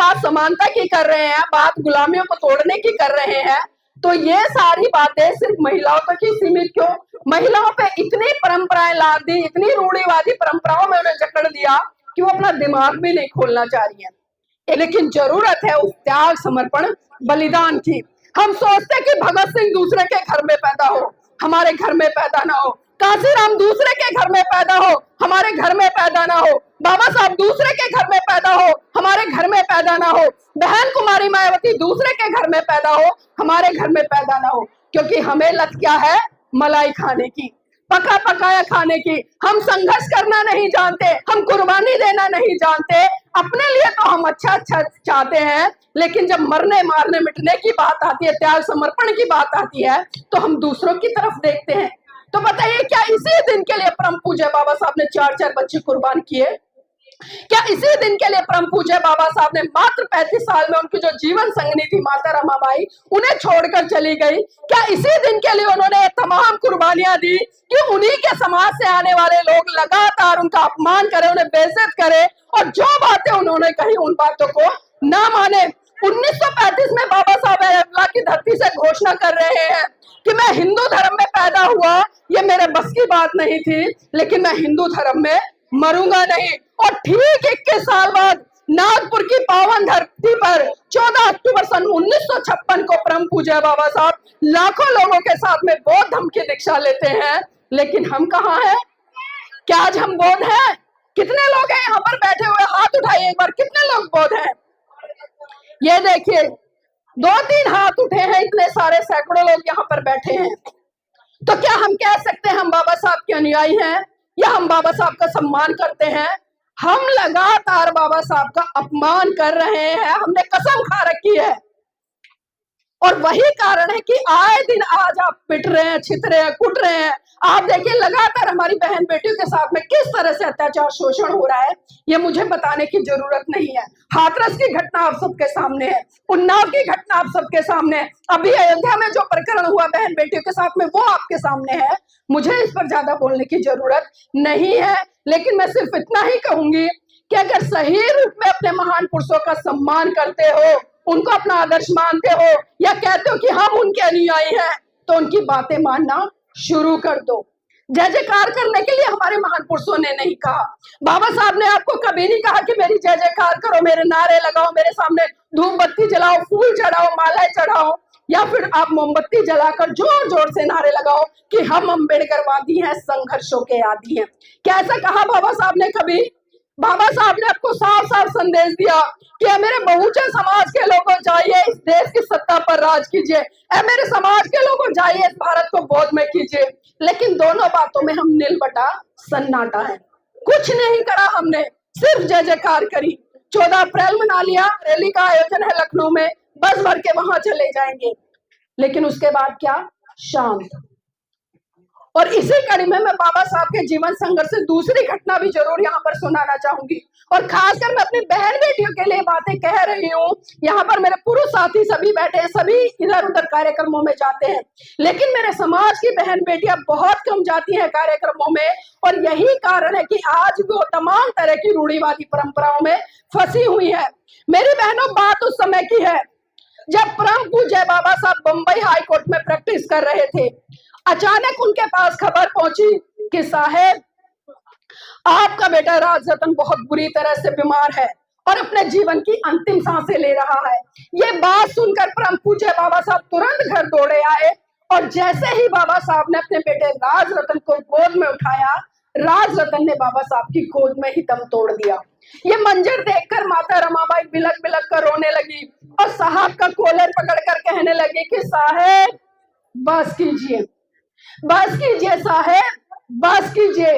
बात समानता की कर रहे हैं, बात गुलामियों को तोड़ने की कर रहे हैं, तो ये सारी बातें सिर्फ महिलाओं तक ही सीमित क्यों? महिलाओं पे इतनी परंपराएं लाद दी, इतनी रूढ़िवादी परंपराओं में उन्हें जकड़ दिया कि वो अपना दिमाग भी नहीं खोलना चाह रही है। लेकिन जरूरत है उस त्याग, समर्पण, बलिदान की। हम सोचते कि भगत सिंह दूसरे के घर में पैदा हो, हमारे घर में पैदा ना हो। काशीराम दूसरे के घर में पैदा हो, हमारे घर में पैदा ना हो। बाबा साहब दूसरे के घर में पैदा हो, हमारे घर में पैदा ना हो। बहन कुमारी मायावती दूसरे के घर में पैदा हो, हमारे घर में पैदा ना हो। क्योंकि हमें लत क्या है? मलाई खाने की, पका पकाया खाने की। हम संघर्ष करना नहीं जानते, हम कुर्बानी देना नहीं जानते। अपने लिए तो हम अच्छा अच्छा चाहते हैं, लेकिन जब मरने मारने मिटने की बात आती है, त्याग समर्पण की बात आती है, तो हम दूसरों की तरफ देखते हैं। तो बताइए, क्या इसी दिन के लिए परम पूज्य बाबा साहब ने 4-4 बच्चे कुर्बान किए? क्या इसी दिन के लिए परम पूज्य बाबा साहब ने मात्र 35 साल में उनकी जो जीवन संगनी थी माता रमाबाई, उन्हें छोड़कर चली गई? क्या इसी दिन के लिए उन्होंने तमाम कुर्बानियां दी कि उन्हीं के समाज से आने वाले लोग लगातार उनका अपमान करें, उन्हें बेइज्जत करें, और जो बातें उन्होंने कही उन बातों को ना माने? 1935 में बाबा साहब अल्लाह की धरती से घोषणा कर रहे हैं कि मैं हिंदू धर्म में पैदा हुआ, ये मेरे बस की बात नहीं थी, लेकिन मैं हिंदू धर्म में मरूंगा नहीं। और ठीक 21 साल बाद नागपुर की पावन धरती पर 14 अक्टूबर सन 1956 को परम पूज्य बाबा साहब लाखों लोगों के साथ में बौद्ध धर्म की दीक्षा लेते हैं। लेकिन हम कहाँ हैं? क्या आज हम बौद्ध हैं? कितने लोग हैं यहाँ पर बैठे हुए? हाथ उठाइए एक बार, कितने लोग बौद्ध हैं? ये देखिए, 2-3 हाथ उठे हैं, इतने सारे सैकड़ों लोग यहाँ पर बैठे हैं। तो क्या हम कह सकते हैं हम बाबा साहब के अनुयायी हैं, या हम बाबा साहब का सम्मान करते हैं? हम लगातार बाबा साहब का अपमान कर रहे हैं, हमने कसम खा रखी है। और वही कारण है कि आए दिन आज आप पिट रहे हैं, छित रहे हैं, कुट रहे हैं। आप देखिए, लगातार हमारी बहन बेटियों के साथ में किस तरह से अत्याचार, शोषण हो रहा है, ये मुझे बताने की जरूरत नहीं है। हाथरस की घटना आप सबके सामने है, उन्नाव की घटना आप सबके सामने है, अभी अयोध्या में जो प्रकरण हुआ बहन बेटियों के साथ में, वो आपके सामने है। मुझे इस पर ज्यादा बोलने की जरूरत नहीं है, लेकिन मैं सिर्फ इतना ही कहूंगी कि अगर सही रूप में अपने महान पुरुषों का सम्मान करते हो, उनको अपना आदर्श मानते हो, या कहते हो कि हम उनके अनुयायी हैं, तो उनकी बातें मानना शुरू कर दो। जय जयकार करने के लिए हमारे महान पुरुषों ने नहीं कहा। बाबा साहब ने आपको कभी नहीं कहा कि मेरी जय जयकार करो, मेरे नारे लगाओ, मेरे सामने धूप बत्ती जलाओ, फूल चढ़ाओ, मालाएं चढ़ाओ, या फिर आप मोमबत्ती जलाकर जोर जोर से नारे लगाओ कि हम अम्बेडकरवादी हैं, संघर्षों के आदी हैं। क्या ऐसा कहा बाबा साहब ने कभी? बाबा साहब ने आपको साफ साफ संदेश दिया कि मेरे बहुजन समाज के लोगों जाइए, इस देश की सत्ता पर राज कीजिए, मेरे समाज के लोगों जाइए, इस भारत को गोद में कीजिए। लेकिन दोनों बातों में हम नीलबटा सन्नाटा है, कुछ नहीं करा हमने, सिर्फ जय जयकार करी। 14 अप्रैल मना लिया, रैली का आयोजन है लखनऊ में, बस भर के वहां चले जाएंगे, लेकिन उसके बाद क्या? शांत। और इसी कड़ी में मैं बाबा साहब के जीवन संघर्ष से दूसरी घटना भी जरूर यहाँ पर सुनाना चाहूंगी, और खासकर मैं अपनी बहन बेटियों के लिए बातें कह रही हूँ। यहाँ पर मेरे पुरुष साथी सभी बैठे हैं, सभी इधर उधर कार्यक्रमों में जाते हैं, लेकिन मेरे समाज की बहन बेटियां बहुत कम जाती हैं कार्यक्रमों में। और यही कारण है कि आज वो तमाम तरह की रूढ़िवादी परंपराओं में फंसी हुई है। मेरी बहनों, बात उस समय की है जब परम पूज्य बाबा साहब बंबई हाई कोर्ट में प्रैक्टिस कर रहे थे। अचानक उनके पास खबर पहुंची कि साहेब, आपका बेटा राजरतन बहुत बुरी तरह से बीमार है और अपने जीवन की अंतिम सांसें ले रहा है। ये बात सुनकर परम पूज्य बाबा साहब तुरंत घर दौड़े आए, और जैसे ही बाबा साहब ने अपने बेटे राजरतन को गोद में उठाया, राजरतन ने बाबा साहब की गोद में ही दम तोड़ दिया। ये मंजर देखकर माता रमाबाई बिलक बिलक कर रोने लगी और साहब का कॉलर पकड़कर कहने लगी कि साहेब बस कीजिए, बस कीजिए साहेब, बस कीजिए।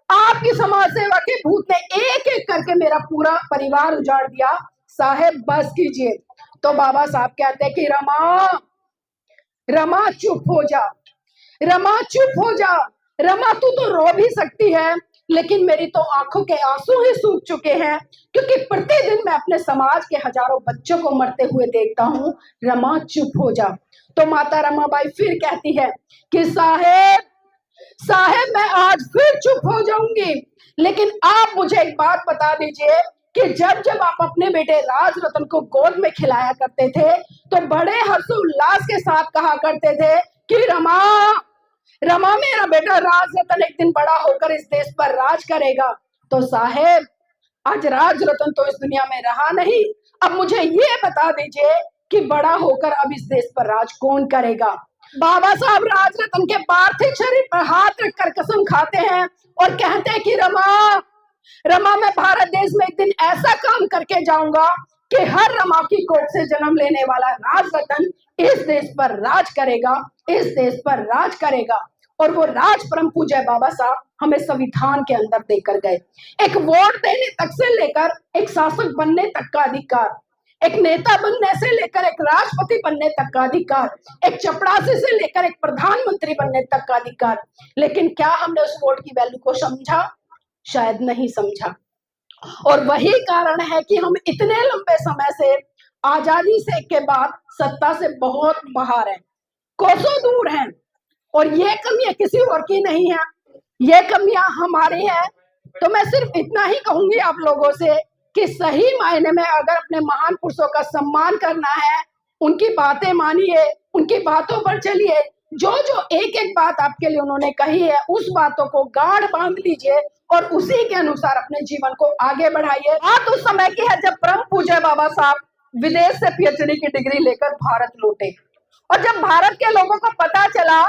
आपकी समाज सेवा के भूत ने एक एक करके मेरा पूरा परिवार उजाड़ दिया, साहेब बस कीजिए। तो बाबा साहब कहते हैं कि रमा, रमा चुप हो जा, रमा चुप हो जा, रमा तू तो रो भी सकती है, लेकिन मेरी तो आंखों के आंसू ही सूख चुके हैं, क्योंकि प्रतिदिन मैं अपने समाज के हजारों बच्चों को मरते हुए देखता हूँ। रमा चुप हो जा। तो माता रमाबाई फिर कहती है कि साहेब, साहेब मैं आज फिर चुप हो जाऊंगी, लेकिन आप मुझे एक बात बता दीजिए कि जब जब आप अपने बेटे राज रतन को गोद में खिलाया करते थे तो बड़े हर्षोल्लास के साथ कहा करते थे कि रमा रमा मेरा बेटा राज रतन एक दिन बड़ा होकर इस देश पर राज करेगा। तो साहेब आज राज रतन तो इस दुनिया में रहा नहीं, अब मुझे ये बता दीजिए कि बड़ा होकर अब इस देश पर राज कौन करेगा। बाबा साहब राज रतन के पार्थिव शरीर पर हाथ रखकर कसम खाते हैं और कहते हैं कि रमा रमा मैं भारत देश में एक दिन ऐसा काम करके जाऊंगा कि हर रमा की कोख से जन्म लेने वाला राज रतन इस देश पर राज करेगा, इस देश पर राज करेगा। और वो राज परम पूज्य बाबा साहब हमें संविधान के अंदर देकर गए, एक वोट देने तक से लेकर एक शासक बनने तक का अधिकार, एक नेता बनने से लेकर एक राष्ट्रपति बनने तक का अधिकार, एक चपरासी से लेकर एक प्रधानमंत्री बनने तक का अधिकार। लेकिन क्या हमने उस वोट की वैल्यू को समझा? शायद नहीं समझा। और वही कारण है कि हम इतने लंबे समय से आजादी से के बाद सत्ता से बहुत बाहर हैं, कोसों दूर हैं। और ये कमियां किसी और की नहीं है, ये कमियां हमारी हैं। तो मैं सिर्फ इतना ही कहूंगी आप लोगों से कि सही मायने में अगर अपने महान पुरुषों का सम्मान करना है, उनकी बातें मानिए, उनकी बातों पर चलिए, जो जो एक एक बात आपके लिए उन्होंने कही है उस बातों को गाढ़ बांध लीजिए और उसी के अनुसार अपने जीवन को आगे बढ़ाइए। बात उस समय की है जब परम पूज्य बाबा साहब विदेश से पीएचडी की डिग्री लेकर भारत लौटे। और जब भारत के लोगों को पता चला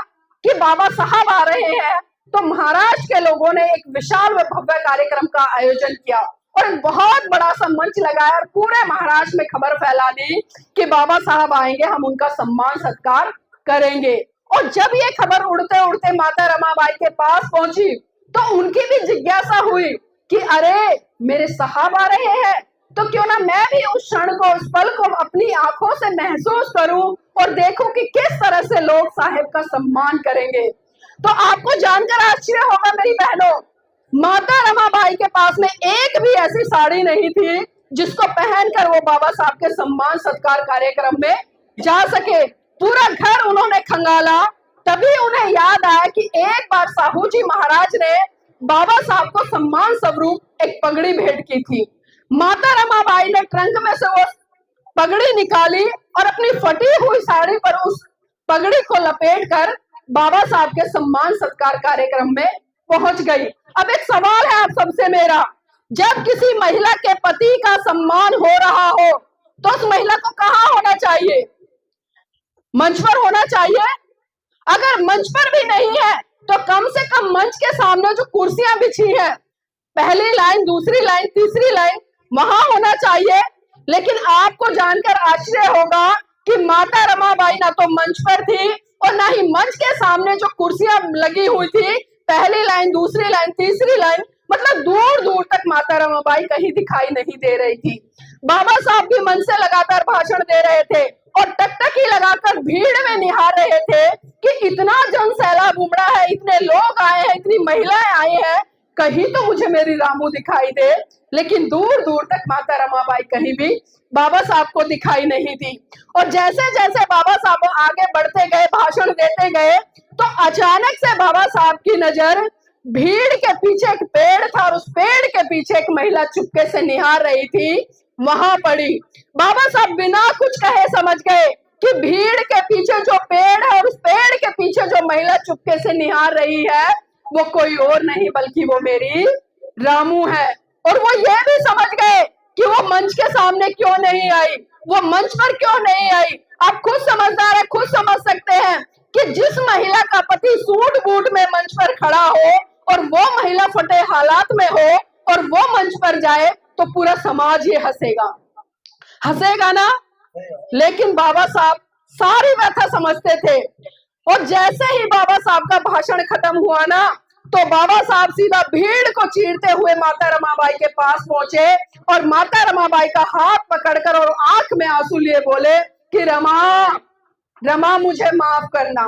कि बाबा साहब आ रहे हैं तो महाराष्ट्र के लोगों ने एक विशाल व भव्य कार्यक्रम का आयोजन किया और एक बहुत बड़ा सा मंच लगाया और पूरे महाराष्ट्र में खबर फैला दी कि बाबा साहब आएंगे, हम उनका सम्मान सत्कार करेंगे। और जब ये खबर उड़ते उड़ते माता रमाबाई के पास पहुंची तो उनकी भी जिज्ञासा हुई कि अरे मेरे साहब आ रहे हैं तो क्यों ना मैं भी उस क्षण को, उस पल को अपनी आंखों से महसूस करूं और देखूं कि किस तरह से लोग साहिब का सम्मान करेंगे। तो आपको जानकर आश्चर्य होगा मेरी बहनों, माता रमाबाई के पास में एक भी ऐसी साड़ी नहीं थी जिसको पहनकर वो बाबा साहब के सम्मान सत्कार कार्यक्रम में जा सके। पूरा घर उन्होंने खंगाला, तभी उन्हें याद आया कि एक बार साहू जी महाराज ने बाबा साहब को सम्मान स्वरूप एक पगड़ी भेंट की थी। माता रमाबाई ने ट्रंक में से वो पगड़ी निकाली और अपनी फटी हुई साड़ी पर उस पगड़ी को लपेटकर बाबा साहब के सम्मान सत्कार कार्यक्रम में पहुंच गई। अब एक सवाल है आप सबसे मेरा, जब किसी महिला के पति का सम्मान हो रहा हो तो उस महिला को कहाँ होना चाहिए? मंच पर होना चाहिए। अगर मंच पर भी नहीं है तो कम से कम मंच के सामने जो कुर्सियां बिछी है, पहली लाइन, दूसरी लाइन, तीसरी लाइन, वहां होना चाहिए। लेकिन आपको जानकर आश्चर्य होगा कि माता रमाबाई ना तो मंच पर थी और ना ही मंच के सामने जो कुर्सियां लगी हुई थी, पहली लाइन, दूसरी लाइन, तीसरी लाइन, मतलब दूर दूर तक माता रमाबाई कहीं दिखाई नहीं दे रही थी। बाबा साहब भी मंच से लगातार भाषण दे रहे थे और टकटकी लगाकर भीड़ में निहार रहे थे कि इतना जन सैलाब उमड़ा है, इतने लोग आए हैं, इतनी महिलाएं आई हैं, कहीं तो मुझे मेरी रामू दिखाई दे। लेकिन दूर दूर तक माता रमाबाई कहीं भी बाबा साहब को दिखाई नहीं दी। और जैसे जैसे बाबा साहब आगे बढ़ते गए, भाषण देते गए, तो अचानक से बाबा साहब की नजर भीड़ के पीछे एक पेड़ था और उस पेड़ के पीछे एक महिला चुपके से निहार रही थी, वहां पड़ी। बाबा साहब बिना कुछ कहे समझ गए कि भीड़ के पीछे जो पेड़ है और उस पेड़ के पीछे जो महिला चुपके से निहार रही है वो कोई और नहीं बल्कि वो मेरी रामू है। और वो ये भी समझ गए कि वो मंच के सामने क्यों नहीं आई, वो मंच पर क्यों नहीं आई। आप खुद समझदार है, खुद समझ सकते हैं कि जिस महिला का पति सूट बूट में मंच पर खड़ा हो और वो महिला फटे हालात में हो और वो मंच पर जाए तो पूरा समाज ये हंसेगा, हंसेगा ना। लेकिन बाबा साहब सारी व्यथा समझते थे और जैसे ही बाबा साहब का भाषण खत्म हुआ ना तो बाबा साहब सीधा भीड़ को चीरते हुए माता रमाबाई के पास पहुंचे और माता रमाबाई का हाथ पकड़कर और आंख में आंसू लिए बोले कि रमा, रमा मुझे माफ करना,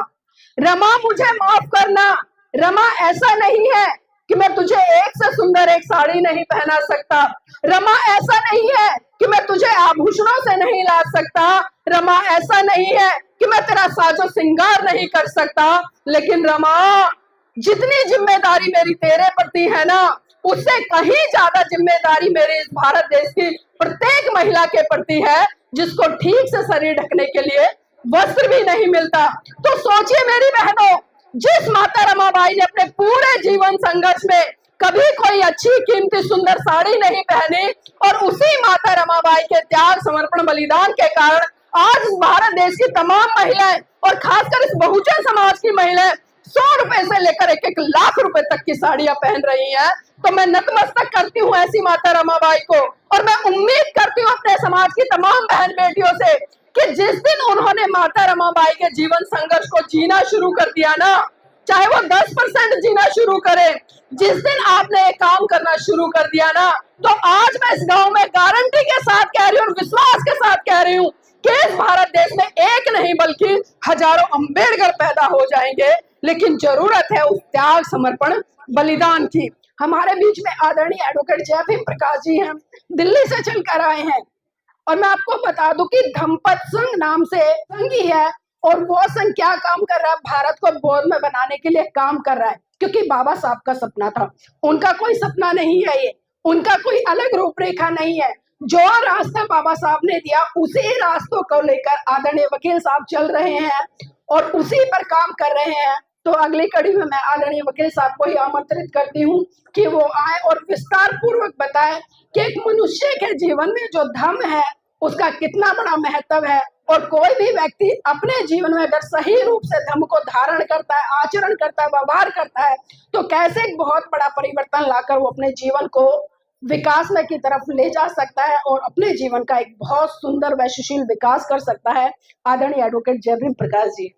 रमा मुझे माफ करना। रमा ऐसा नहीं है कि मैं तुझे एक से सुंदर एक साड़ी नहीं पहना सकता, रमा ऐसा नहीं है कि मैं तुझे आभूषणों से नहीं ला सकता, रमा ऐसा नहीं है कि मैं तेरा साजो श्रृंगार नहीं कर सकता, लेकिन रमा जितनी जिम्मेदारी मेरी तेरे प्रति है ना उससे कहीं ज्यादा जिम्मेदारी मेरे इस भारत देश की प्रत्येक महिला के प्रति है, जिसको ठीक से शरीर ढकने के लिए वस्त्र भी नहीं मिलता। तो सोचिए मेरी बहनों, जिस माता रमाबाई ने अपने पूरे जीवन संघर्ष में कभी कोई अच्छी कीमती सुंदर साड़ी नहीं पहनी, और उसी माता रमाबाई के त्याग समर्पण बलिदान के कारण आज भारत देश की तमाम महिलाएं और खासकर इस बहुजन समाज की महिलाएं 100 रुपए से लेकर 1-1 लाख रुपए तक की साड़ियां पहन रही हैं। तो मैं नतमस्तक करती हूँ ऐसी माता रमाबाई को, और मैं उम्मीद करती हूँ अपने समाज की तमाम बहन बेटियों से कि जिस दिन उन्होंने माता रमाबाई के जीवन संघर्ष को जीना शुरू कर दिया ना, चाहे वो 10% जीना शुरू करे, जिस दिन आपने एक काम करना शुरू कर दिया ना, तो आज मैं इस गांव में गारंटी के साथ कह रही हूँ और विश्वास के साथ कह रही हूँ कि इस भारत देश में एक नहीं बल्कि हजारों अम्बेडकर पैदा हो जाएंगे। लेकिन जरूरत है उस त्याग समर्पण बलिदान की। हमारे बीच में आदरणीय एडवोकेट जय भीम प्रकाश जी हैं, दिल्ली से चलकर आए हैं, और मैं आपको बता दूं कि धम्मपद संघ नाम से संघ ही है, और वो संघ क्या काम कर रहा है, भारत को बौद्ध में बनाने के लिए काम कर रहा है, क्योंकि बाबा साहब का सपना था। उनका कोई सपना नहीं है ये, उनका कोई अलग रूपरेखा नहीं है। जो रास्ता बाबा साहब ने दिया उसी रास्तों को लेकर आदरणीय वकील साहब चल रहे हैं और उसी पर काम कर रहे हैं। तो अगली कड़ी में मैं आदरणीय वकील साहब को ही आमंत्रित करती हूँ कि वो आए और विस्तार पूर्वक बताएं कि एक मनुष्य के जीवन में जो धर्म है उसका कितना बड़ा महत्व है, और कोई भी व्यक्ति अपने जीवन में अगर सही रूप से धर्म को धारण करता है, आचरण करता है, व्यवहार करता है, तो कैसे एक बहुत बड़ा परिवर्तन लाकर वो अपने जीवन को विकास में की तरफ ले जा सकता है और अपने जीवन का एक बहुत सुंदर व सुशील विकास कर सकता है। आदरणीय एडवोकेट जय भीम प्रकाश जी।